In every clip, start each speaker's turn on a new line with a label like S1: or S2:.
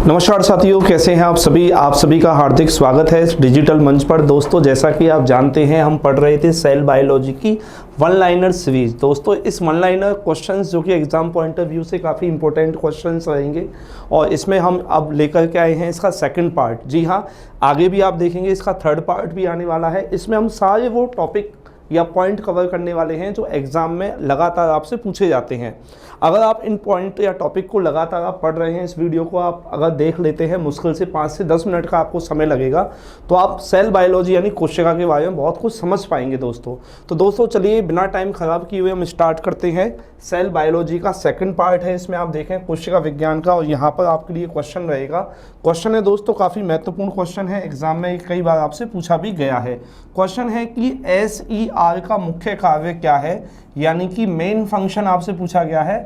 S1: नमस्कार साथियों, कैसे हैं आप सभी का हार्दिक स्वागत है इस डिजिटल मंच पर। दोस्तों, जैसा कि आप जानते हैं, हम पढ़ रहे थे सेल बायोलॉजी की वन लाइनर सीरीज। दोस्तों, इस वन लाइनर क्वेश्चंस जो कि एग्जाम पॉइंट ऑफ व्यू से काफ़ी इंपॉर्टेंट क्वेश्चंस रहेंगे और इसमें हम अब लेकर के आए हैं इसका सेकंड पार्ट। जी हाँ, आगे भी आप देखेंगे इसका थर्ड पार्ट भी आने वाला है। इसमें हम सारे वो टॉपिक या पॉइंट कवर करने वाले हैं जो एग्ज़ाम में लगातार आपसे पूछे जाते हैं। अगर आप इन पॉइंट या टॉपिक को लगातार आप पढ़ रहे हैं, इस वीडियो को आप अगर देख लेते हैं, मुश्किल से 5 से 10 मिनट का आपको समय लगेगा, तो आप सेल बायोलॉजी यानी कोशिका के बारे में बहुत कुछ समझ पाएंगे दोस्तों। तो दोस्तों, चलिए बिना टाइम ख़राब किए हुए हम स्टार्ट करते हैं। सेल बायोलॉजी का सेकंड पार्ट है, इसमें आप देखें कोशिका विज्ञान का, और यहाँ पर आपके लिए क्वेश्चन रहेगा। क्वेश्चन है दोस्तों, काफ़ी महत्वपूर्ण क्वेश्चन है, एग्जाम में कई बार आपसे पूछा भी गया है। क्वेश्चन है कि SER का मुख्य कार्य क्या है, यानी कि मेन फंक्शन आपसे पूछा गया है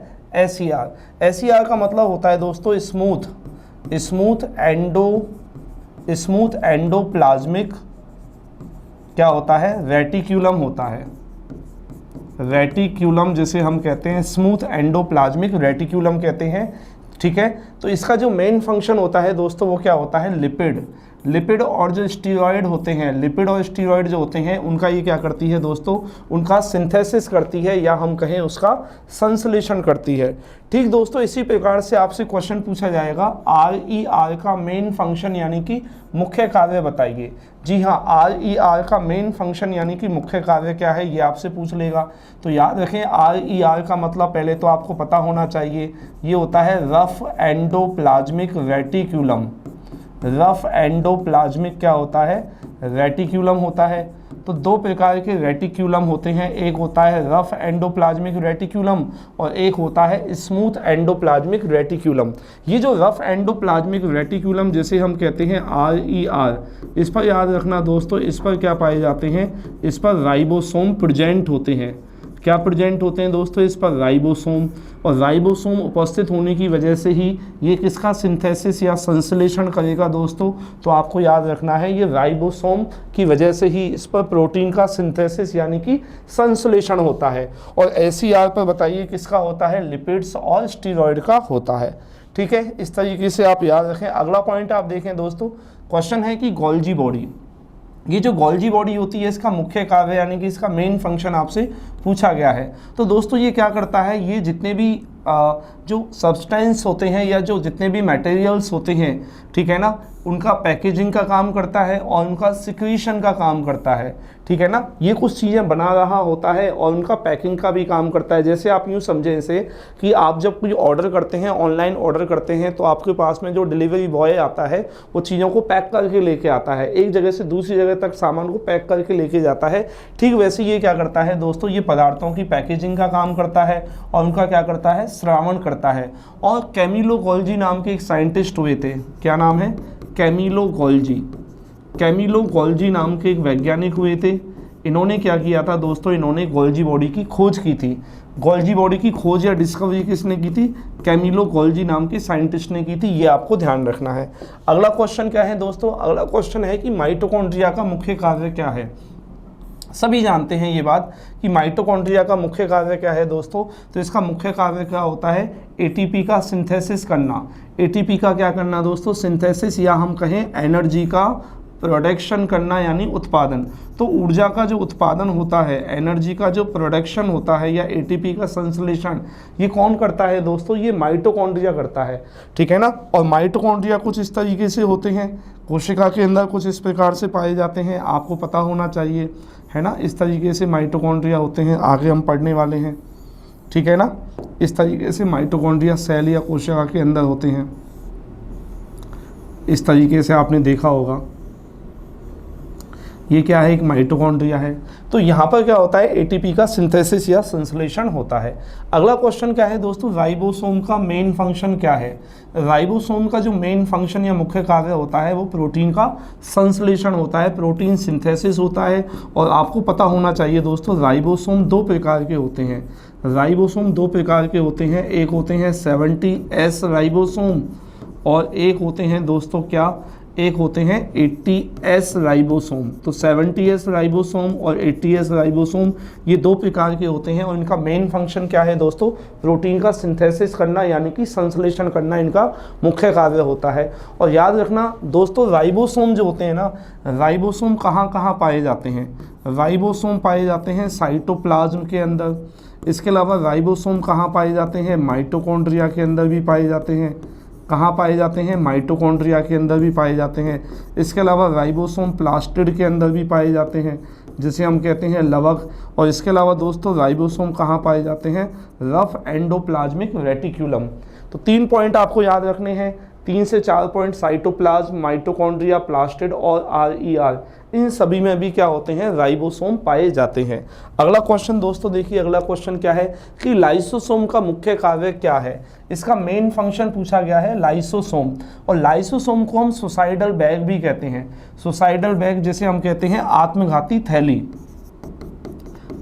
S1: SER। SER का मतलब होता है दोस्तों स्मूथ एंडोप्लाज्मिक क्या होता है, रेटिक्यूलम होता है। रेटिक्यूलम जिसे हम कहते हैं, स्मूथ एंडोप्लाज्मिक रेटिक्यूलम कहते हैं, ठीक है। तो इसका जो मेन फंक्शन होता है दोस्तों, वो क्या होता है, लिपिड और जो स्टीरॉयड होते हैं, लिपिड और स्टीरॉयड जो होते हैं, उनका ये क्या करती है दोस्तों, उनका सिंथेसिस करती है, या हम कहें उसका संश्लेषण करती है। ठीक दोस्तों, इसी प्रकार से आपसे क्वेश्चन पूछा जाएगा RER का मेन फंक्शन यानी कि मुख्य कार्य बताइए। जी हाँ, RER का मेन फंक्शन यानी कि मुख्य कार्य क्या है, ये आपसे पूछ लेगा। तो याद रखें, RER का मतलब पहले तो आपको पता होना चाहिए, ये होता है rough endoplasmic reticulum. Rough endoplasmic क्या होता है, रेटिक्यूलम होता है। तो दो प्रकार के रेटिक्यूलम होते हैं, एक होता है रफ एंडोप्लाज्मिक रेटिक्यूलम और एक होता है स्मूथ एंडोप्लाज्मिक रेटिक्यूलम। ये जो रफ एंडोप्लाज्मिक रेटिक्यूलम जिसे हम कहते हैं RER, इस पर याद रखना दोस्तों, इस पर क्या पाए जाते हैं, इस पर राइबोसोम प्रेजेंट होते हैं। क्या प्रेजेंट होते हैं दोस्तों, इस पर राइबोसोम, और राइबोसोम उपस्थित होने की वजह से ही ये किसका सिंथेसिस या संश्लेषण करेगा दोस्तों। तो आपको याद रखना है, ये राइबोसोम की वजह से ही इस पर प्रोटीन का सिंथेसिस यानी कि संश्लेषण होता है। और SER पर बताइए किसका होता है, लिपिड्स और स्टीरॉयड का होता है। ठीक है, इस तरीके से आप याद रखें। अगला पॉइंट आप देखें दोस्तों, क्वेश्चन है कि गोल्जी बॉडी, ये जो गोल्जी बॉडी होती है, इसका मुख्य कार्य यानी कि इसका मेन फंक्शन आपसे पूछा गया है। तो दोस्तों, ये क्या करता है, ये जितने भी जो सब्सटेंस होते हैं या जो जितने भी मटेरियल्स होते हैं, ठीक है ना, उनका पैकेजिंग का काम करता है और उनका सिक्रीशन का काम करता है, ठीक है ना। ये कुछ चीज़ें बना रहा होता है और उनका पैकिंग का भी काम करता है। जैसे आप यूँ समझें इसे कि आप जब कोई ऑर्डर करते हैं, ऑनलाइन ऑर्डर करते हैं, तो आपके पास में जो डिलीवरी बॉय आता है वो चीज़ों को पैक करके लेके आता है, एक जगह से दूसरी जगह तक सामान को पैक करके लेके जाता है। ठीक वैसे ये क्या करता है दोस्तों, ये पदार्थों की पैकेजिंग का काम करता है और उनका क्या करता है, श्रावण करता है। और कैमिलो गोल्जी नाम के एक साइंटिस्ट हुए थे, क्या नाम है, कैमिलो गोल्जी नाम के एक वैज्ञानिक हुए थे। इन्होंने क्या किया था दोस्तों, इन्होंने गोल्जी बॉडी की खोज की थी। गोल्जी बॉडी की खोज या डिस्कवरी किसने की थी, कैमिलो गोल्जी नाम के साइंटिस्ट ने की थी, ये आपको ध्यान रखना है। अगला क्वेश्चन क्या है दोस्तों, अगला क्वेश्चन है कि माइटोकॉन्ड्रिया का मुख्य कार्य क्या है। सभी जानते हैं ये बात कि माइटोकॉन्ड्रिया का मुख्य कार्य क्या है दोस्तों। तो इसका मुख्य कार्य क्या होता है, ATP का सिंथेसिस करना। ATP का क्या करना दोस्तों, सिंथेसिस, या हम कहें एनर्जी का प्रोडक्शन करना यानी उत्पादन। तो ऊर्जा का जो उत्पादन होता है, एनर्जी का जो प्रोडक्शन होता है या ATP का संश्लेषण, ये कौन करता है दोस्तों, ये माइटोकॉन्ड्रिया करता है, ठीक है ना। और माइटोकॉन्ड्रिया कुछ इस तरीके से होते हैं, कोशिका के अंदर कुछ इस प्रकार से पाए जाते हैं, आपको पता होना चाहिए, है ना। इस तरीके से माइटोकॉन्ड्रिया होते हैं, आगे हम पढ़ने वाले हैं, ठीक है ना। इस तरीके से माइटोकॉन्ड्रिया सेल या कोशिका के अंदर होते हैं, इस तरीके से आपने देखा होगा। ये क्या है, एक माइटोकॉन्ड्रिया है। तो यहाँ पर क्या होता है, ATP का सिंथेसिस या संश्लेषण होता है। अगला क्वेश्चन क्या है दोस्तों, राइबोसोम का मेन फंक्शन क्या है। राइबोसोम का जो मेन फंक्शन या मुख्य कार्य होता है वो प्रोटीन का संश्लेषण होता है, प्रोटीन सिंथेसिस होता है। और आपको पता होना चाहिए दोस्तों, राइबोसोम दो प्रकार के होते हैं। राइबोसोम दो प्रकार के होते हैं, एक होते हैं 70S राइबोसोम और एक होते हैं दोस्तों क्या, एक होते हैं 80S राइबोसोम। तो 70S राइबोसोम और 80S राइबोसोम ये दो प्रकार के होते हैं और इनका मेन फंक्शन क्या है दोस्तों, प्रोटीन का सिंथेसिस करना यानी कि संश्लेषण करना इनका मुख्य कार्य होता है। और याद रखना दोस्तों, राइबोसोम जो होते हैं ना, राइबोसोम कहाँ कहाँ पाए जाते हैं, राइबोसोम पाए जाते हैं साइटोप्लाज्म के अंदर। इसके अलावा राइबोसोम कहाँ पाए जाते हैं, माइटोकॉन्ड्रिया के अंदर भी पाए जाते हैं। कहाँ पाए जाते हैं, माइटोकॉन्ड्रिया के अंदर भी पाए जाते हैं। इसके अलावा राइबोसोम प्लास्टिड के अंदर भी पाए जाते हैं, जिसे हम कहते हैं लवक। और इसके अलावा दोस्तों राइबोसोम कहाँ पाए जाते हैं, रफ एंडोप्लाज्मिक रेटिक्यूलम। तो 3 पॉइंट आपको याद रखने हैं, 3 से 4 पॉइंट, साइटोप्लाज्म, माइटोकॉन्ड्रिया, प्लास्टिड और RER, इन सभी में भी क्या होते हैं, राइबोसोम पाए जाते हैं। अगला क्वेश्चन दोस्तों देखिए, अगला क्वेश्चन क्या है कि लाइसोसोम का मुख्य कार्य क्या है। इसका मेन फंक्शन पूछा गया है लाइसोसोम। और लाइसोसोम को हम सुसाइडल बैग भी कहते हैं। सुसाइडल बैग जिसे हम कहते हैं आत्मघाती थैली,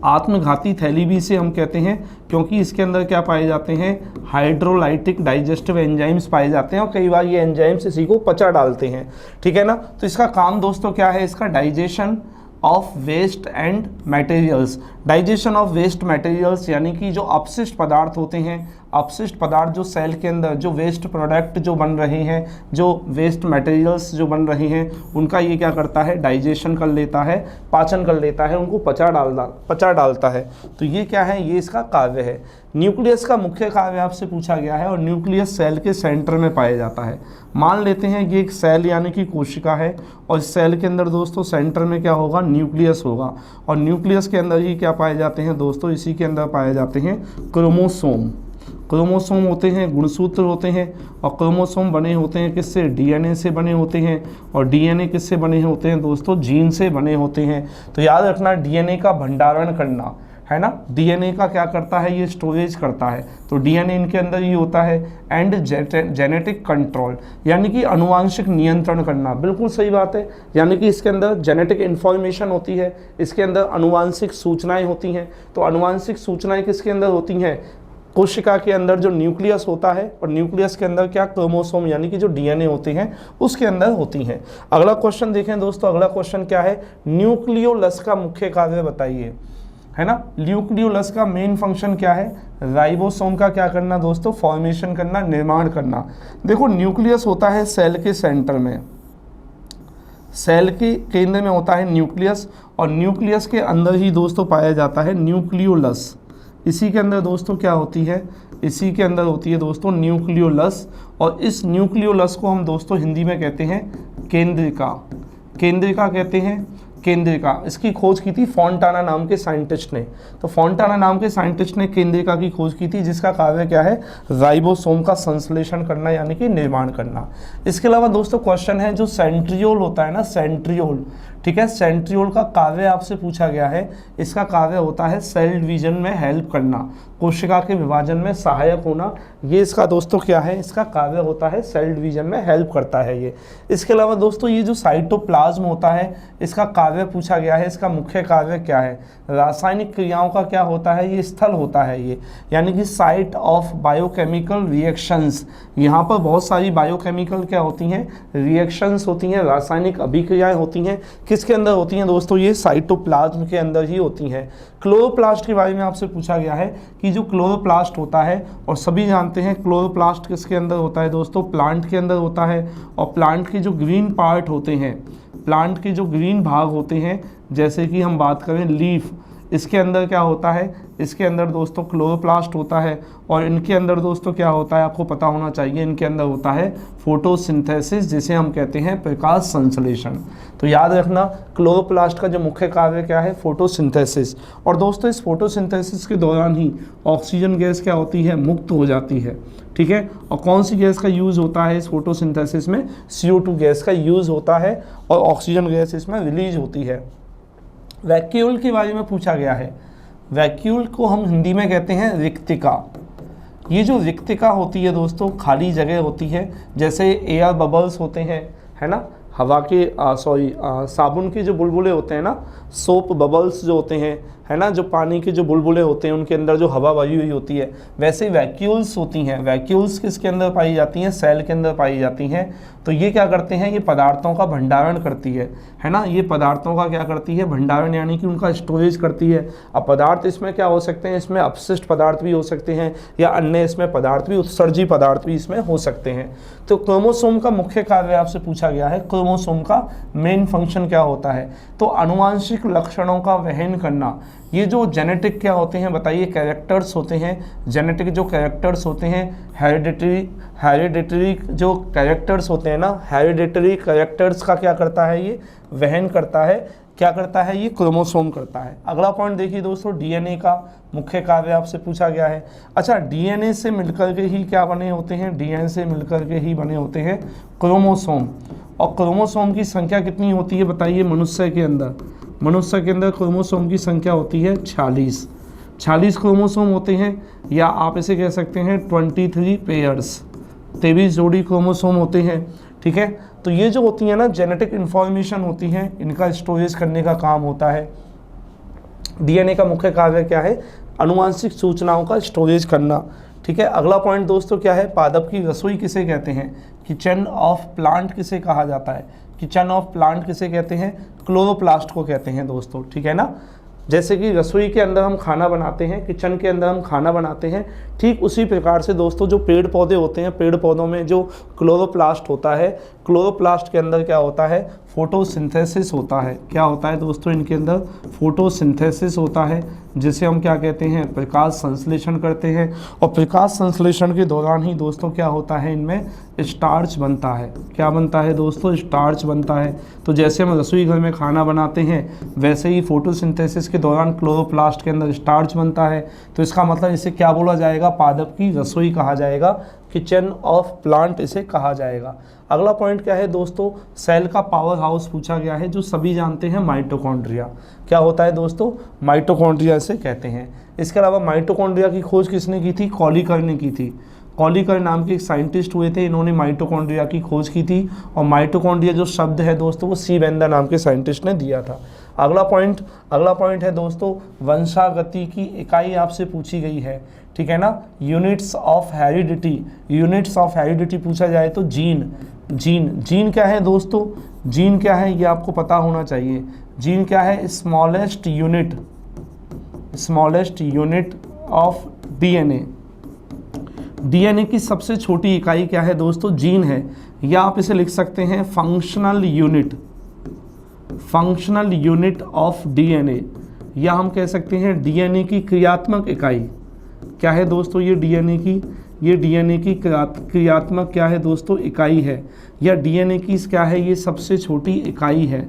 S1: आत्मघाती थैली भी इसे हम कहते हैं, क्योंकि इसके अंदर क्या पाए जाते हैं, हाइड्रोलाइटिक डाइजेस्टिव एंजाइम्स पाए जाते हैं और कई बार ये एंजाइम्स इसी को पचा डालते हैं, ठीक है ना। तो इसका काम दोस्तों क्या है, इसका digestion of waste and materials, digestion of waste materials यानी कि जो अपशिष्ट पदार्थ होते हैं, अपशिष्ट पदार्थ जो सेल के अंदर जो वेस्ट प्रोडक्ट जो बन रहे हैं, जो वेस्ट मटेरियल्स जो बन रहे हैं, उनका ये क्या करता है, डाइजेशन कर लेता है, पाचन कर लेता है, उनको पचा डालता है। तो ये क्या है, ये इसका कार्य है। न्यूक्लियस का मुख्य कार्य आपसे पूछा गया है और न्यूक्लियस सेल के सेंटर में पाया जाता है। मान लेते हैं ये एक सेल यानी कि कोशिका है और इस सेल के अंदर दोस्तों सेंटर में क्या होगा, न्यूक्लियस होगा। और न्यूक्लियस के अंदर ही क्या पाए जाते हैं दोस्तों, इसी के अंदर पाए जाते हैं क्रोमोसोम। क्रोमोसोम होते हैं गुणसूत्र होते हैं और क्रोमोसोम बने होते हैं किससे, DNA से बने होते हैं। और DNA किससे बने होते हैं दोस्तों, जीन से बने होते हैं। तो याद रखना DNA का भंडारण करना है ना, DNA का क्या करता है, ये स्टोरेज करता है। तो DNA इनके अंदर ही होता है। एंड जेनेटिक कंट्रोल यानी कि अनुवांशिक नियंत्रण करना, बिल्कुल सही बात है। यानी कि इसके अंदर जेनेटिक इन्फॉर्मेशन होती है, इसके अंदर अनुवांशिक सूचनाएं होती हैं। तो अनुवांशिक सूचनाएं किसके अंदर होती हैं, कोशिका के अंदर जो न्यूक्लियस होता है और न्यूक्लियस के अंदर क्या, क्रोमोसोम यानी कि जो DNA होते हैं उसके अंदर होती हैं। अगला क्वेश्चन देखें दोस्तों, अगला क्वेश्चन क्या है, न्यूक्लियोलस का मुख्य कार्य बताइए, है ना। न्यूक्लियोलस का मेन फंक्शन क्या है, राइबोसोम का क्या करना दोस्तों, फॉर्मेशन करना, निर्माण करना। देखो न्यूक्लियस होता है सेल के सेंटर में, सेल के केंद्र में होता है न्यूक्लियस और न्यूक्लियस के अंदर ही दोस्तों पाया जाता है न्यूक्लियोलस। इसी के अंदर दोस्तों क्या होती है, इसी के अंदर होती है दोस्तों न्यूक्लियोलस। और इस न्यूक्लियोलस को हम दोस्तों हिंदी में कहते हैं केंद्रिका, केंद्रिका कहते हैं, केंद्रिका। इसकी खोज की थी फोंटाना नाम के साइंटिस्ट ने। तो फोंटाना नाम के साइंटिस्ट ने केंद्रिका की खोज की थी, जिसका कार्य क्या है, राइबोसोम का संश्लेषण करना यानी कि निर्माण करना। इसके अलावा दोस्तों क्वेश्चन है जो सेंट्रियोल होता है ना, सेंट्रियोल, ठीक है, सेंट्रियोल का कार्य आपसे पूछा गया है। इसका कार्य होता है सेल डिवीजन में हेल्प करना, कोशिका के विभाजन में सहायक होना। ये इसका दोस्तों क्या है, इसका कार्य होता है सेल डिवीजन में हेल्प करता है ये। इसके अलावा दोस्तों ये जो साइटोप्लाज्म होता है, इसका कार्य पूछा गया है, इसका मुख्य कार्य क्या है, रासायनिक क्रियाओं का क्या होता है, ये स्थल होता है ये, यानी कि साइट ऑफ बायोकेमिकल रिएक्शंस। यहाँ पर बहुत सारी बायोकेमिकल क्या होती हैं, रिएक्शंस होती हैं, रासायनिक अभिक्रियाएं होती हैं। किसके अंदर होती हैं दोस्तों, ये साइटोप्लाज्म के अंदर ही होती हैं। क्लोरोप्लास्ट के बारे में आपसे पूछा गया है कि जो क्लोरोप्लास्ट होता है, और सभी जानते हैं क्लोरोप्लास्ट किसके अंदर होता है दोस्तों, प्लांट के अंदर होता है। और प्लांट के जो ग्रीन पार्ट होते हैं, प्लांट के जो ग्रीन भाग होते हैं, जैसे कि हम बात करें लीफ, इसके अंदर क्या होता है, इसके अंदर दोस्तों क्लोरोप्लास्ट होता है। और इनके अंदर दोस्तों क्या होता है, आपको पता होना चाहिए, इनके अंदर होता है फोटोसिंथेसिस, जिसे हम कहते हैं प्रकाश संश्लेषण। तो याद रखना क्लोरोप्लास्ट का जो मुख्य कार्य क्या है, फोटोसिंथेसिस। और दोस्तों इस फोटोसिंथेसिस के दौरान ही ऑक्सीजन गैस क्या होती है, मुक्त हो जाती है, ठीक है। और कौन सी गैस का यूज़ होता है इस फोटोसिंथेसिस में, CO2 गैस का यूज़ होता है और ऑक्सीजन गैस इसमें रिलीज होती है। वैक्यूल के बारे में पूछा गया है। वैक्यूल को हम हिंदी में कहते हैं रिक्तिका। ये जो रिक्तिका होती है दोस्तों, खाली जगह होती है, जैसे एयर बबल्स होते हैं, है ना, हवा के साबुन के जो बुलबुले होते हैं ना, सोप बबल्स जो होते हैं, है ना, जो पानी के जो बुलबुले होते हैं उनके अंदर जो हवा भरी हुई होती है, वैसे ही वैक्यूल्स होती हैं। वैक्यूल्स किसके अंदर पाई जाती हैं? सेल के अंदर पाई जाती हैं। तो ये क्या करते हैं? ये पदार्थों का भंडारण करती है ना, ये पदार्थों का क्या करती है? भंडारण, यानी कि उनका स्टोरेज करती है। अब पदार्थ इसमें क्या हो सकते हैं? इसमें अपशिष्ट पदार्थ भी हो सकते हैं या अन्य इसमें पदार्थ भी, उत्सर्जी पदार्थ भी इसमें हो सकते हैं। तो क्रोमोसोम का मुख्य कार्य आपसे पूछा गया है, क्रोमोसोम का मेन फंक्शन क्या होता है? तो आनुवांशिक लक्षणों का वहन करना। ये जो जेनेटिक क्या होते हैं बताइए? कैरेक्टर्स होते हैं। जेनेटिक जो कैरेक्टर्स होते हैं, हेरिडिटरी जो कैरेक्टर्स होते हैं ना, हेरिडिटरी कैरेक्टर्स का क्या करता है? ये वहन करता है। क्या करता है? ये क्रोमोसोम करता है। अगला पॉइंट देखिए दोस्तों, डीएनए का मुख्य कार्य आपसे पूछा गया है। अच्छा, डीएनए से मिलकर के ही क्या बने होते हैं? डीएनए से मिलकर के ही बने होते हैं क्रोमोसोम। और क्रोमोसोम की संख्या कितनी होती है बताइए? मनुष्य के अंदर क्रोमोसोम की संख्या होती है 46 क्रोमोसोम होते हैं, या आप इसे कह सकते हैं 23 पेयर्स, 23 जोड़ी क्रोमोसोम होते हैं। ठीक है, तो ये जो होती है ना जेनेटिक इंफॉर्मेशन होती है, इनका स्टोरेज करने का काम होता है। डीएनए का मुख्य कार्य क्या है? आनुवांशिक सूचनाओं का स्टोरेज करना। ठीक है, अगला पॉइंट दोस्तों क्या है? पादप की रसोई किसे कहते हैं? किचन ऑफ प्लांट किसे कहा जाता है? किचन ऑफ प्लांट किसे कहते हैं? क्लोरोप्लास्ट को कहते हैं दोस्तों। ठीक है ना, जैसे कि रसोई के अंदर हम खाना बनाते हैं, किचन के अंदर हम खाना बनाते हैं, ठीक उसी प्रकार से दोस्तों जो पेड़ पौधे होते हैं, पेड़ पौधों में जो क्लोरोप्लास्ट होता है, क्लोरोप्लास्ट के अंदर क्या होता है? फोटोसिंथेसिस होता है। क्या होता है दोस्तों? इनके अंदर फोटोसिंथेसिस होता है, जिसे हम क्या कहते हैं? प्रकाश संश्लेषण करते हैं। और प्रकाश संश्लेषण के दौरान ही दोस्तों क्या होता है? इनमें स्टार्च बनता है। क्या बनता है दोस्तों? स्टार्च बनता है। तो जैसे हम रसोई घर में खाना बनाते हैं, वैसे ही फोटोसिंथेसिस के दौरान क्लोरोप्लास्ट के अंदर स्टार्च बनता है। तो इसका मतलब इसे क्या बोला जाएगा? पादप की रसोई कहा जाएगा, किचन ऑफ प्लांट इसे कहा जाएगा। अगला पॉइंट क्या है दोस्तों? सेल का पावर हाउस पूछा गया है, जो सभी जानते हैं, माइटोकॉन्ड्रिया। क्या होता है दोस्तों? माइटोकॉन्ड्रिया इसे कहते हैं। इसके अलावा माइटोकॉन्ड्रिया की खोज किसने की थी? कॉलिकर ने की थी। कॉलिकर नाम के एक साइंटिस्ट हुए थे, इन्होंने माइटोकॉन्ड्रिया की खोज की थी। और माइटोकॉन्ड्रिया जो शब्द है दोस्तों, वो सी बेंदर नाम के साइंटिस्ट ने दिया था। अगला पॉइंट है दोस्तों, वंशागति की इकाई आपसे पूछी गई है। ठीक है ना, यूनिट्स ऑफ हेरिडिटी पूछा जाए तो जीन क्या है दोस्तों? जीन क्या है ये आपको पता होना चाहिए। जीन क्या है? Smallest unit of DNA. DNA की सबसे छोटी इकाई क्या है दोस्तों? जीन है, या आप इसे लिख सकते हैं फंक्शनल यूनिट ऑफ डीएनए, या हम कह सकते हैं डीएनए की क्रियात्मक इकाई। क्या है दोस्तों? ये डीएनए की क्रियात्मक क्या है दोस्तों? इकाई है, या डीएनए की क्या है? ये सबसे छोटी इकाई है।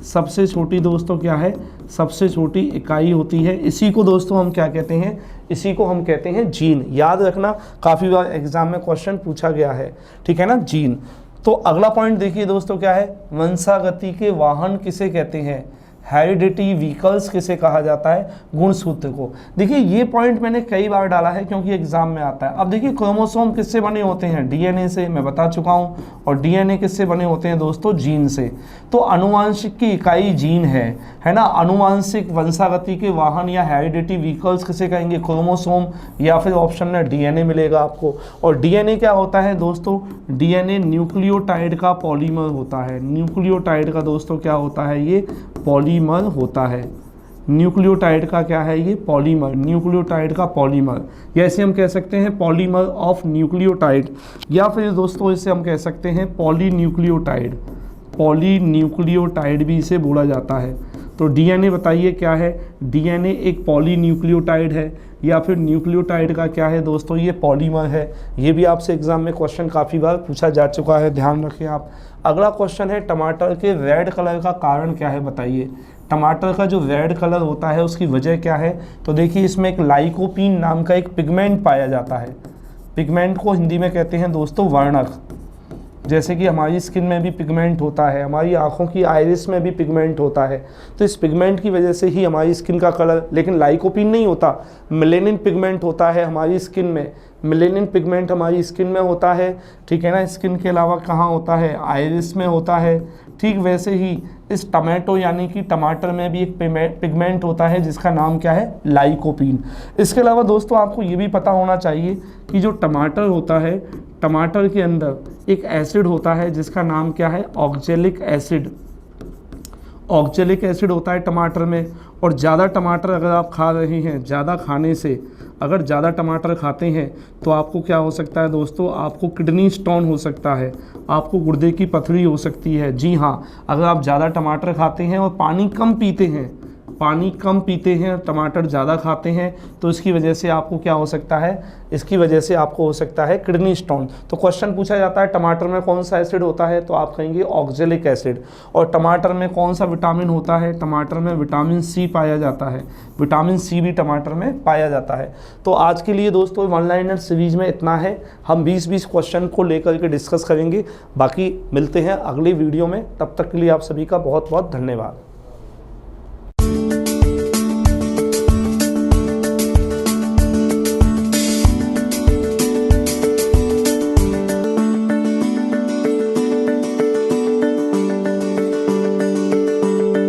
S1: सबसे छोटी दोस्तों क्या है? सबसे छोटी इकाई होती है। इसी को दोस्तों हम क्या कहते हैं? इसी को हम कहते हैं जीन। याद रखना, काफ़ी बार एग्जाम में क्वेश्चन पूछा गया है। ठीक है ना, जीन। तो अगला पॉइंट देखिए दोस्तों क्या है? वंशागति के वाहन किसे कहते हैं? हेरिडिटी व्हीकल्स किसे कहा जाता है? गुणसूत्र को। देखिए ये पॉइंट मैंने कई बार डाला है क्योंकि एग्जाम में आता है। अब देखिए क्रोमोसोम किससे बने होते हैं? डीएनए से, मैं बता चुका हूँ। और डीएनए किससे बने होते हैं दोस्तों? जीन से। तो आनुवांशिक की इकाई जीन है ना। आनुवांशिक वंशागति के वाहन या हेरिडिटी व्हीकल्स किसे कहेंगे? क्रोमोसोम, या फिर ऑप्शन में डीएनए मिलेगा आपको। और डीएनए क्या होता है दोस्तों? डीएनए न्यूक्लियोटाइड का पॉलीमर होता है। न्यूक्लियोटाइड का दोस्तों क्या होता है? ये पॉलीमर होता है। न्यूक्लियोटाइड का क्या है? ये पॉलीमर, न्यूक्लियोटाइड का पॉलीमर, या इसे हम कह सकते हैं पॉलीमर ऑफ न्यूक्लियोटाइड, या फिर दोस्तों इसे हम कह सकते हैं पॉलीन्यूक्लियोटाइड भी इसे बोला जाता है। तो डीएनए बताइए क्या है? डीएनए एक पॉलीन्यूक्लियोटाइड है, या फिर न्यूक्लियोटाइड का क्या है दोस्तों? ये पॉलीमर है। ये भी आपसे एग्जाम में क्वेश्चन काफ़ी बार पूछा जा चुका है, ध्यान रखें आप। अगला क्वेश्चन है, टमाटर के रेड कलर का कारण क्या है बताइए? टमाटर का जो रेड कलर होता है उसकी वजह क्या है? तो देखिए इसमें एक लाइकोपीन नाम का एक पिगमेंट पाया जाता है। पिगमेंट को हिंदी में कहते हैं दोस्तों वर्णक। जैसे कि हमारी स्किन में भी पिगमेंट होता है, हमारी आँखों की आइरिस में भी पिगमेंट होता है। तो इस पिगमेंट की वजह से ही हमारी स्किन का कलर, लेकिन लाइकोपीन नहीं होता, मेलेनिन पिगमेंट होता है हमारी स्किन में। मेलेनिन पिगमेंट हमारी स्किन में होता है, ठीक है ना। स्किन के अलावा कहाँ होता है, आइरिस में होता है। ठीक वैसे ही इस टमाटो यानी कि टमाटर में भी एक पिगमेंट होता है जिसका नाम क्या है, लाइकोपीन। इसके अलावा दोस्तों आपको ये भी पता होना चाहिए कि जो टमाटर होता है, टमाटर के अंदर एक एसिड होता है जिसका नाम क्या है, ऑक्जेलिक एसिड। ऑक्जेलिक एसिड होता है टमाटर में। और ज़्यादा टमाटर अगर आप खा रहे हैं, ज़्यादा खाने से, अगर ज़्यादा टमाटर खाते हैं तो आपको क्या हो सकता है दोस्तों, आपको किडनी स्टोन हो सकता है, आपको गुर्दे की पथरी हो सकती है। जी हाँ, अगर आप ज़्यादा टमाटर खाते हैं और पानी कम पीते हैं, टमाटर ज़्यादा खाते हैं, तो इसकी वजह से आपको क्या हो सकता है, इसकी वजह से आपको हो सकता है किडनी स्टोन। तो क्वेश्चन पूछा जाता है टमाटर में कौन सा एसिड होता है, तो आप कहेंगे ऑक्जेलिक एसिड। और टमाटर में कौन सा विटामिन होता है, टमाटर में विटामिन सी पाया जाता है। विटामिन सी भी टमाटर में पाया जाता है। तो आज के लिए दोस्तों वन लाइनर सीरीज में इतना है। हम 20-20 क्वेश्चन को लेकर के डिस्कस करेंगे। बाकी मिलते हैं अगली वीडियो में, तब तक के लिए आप सभी का बहुत बहुत धन्यवाद।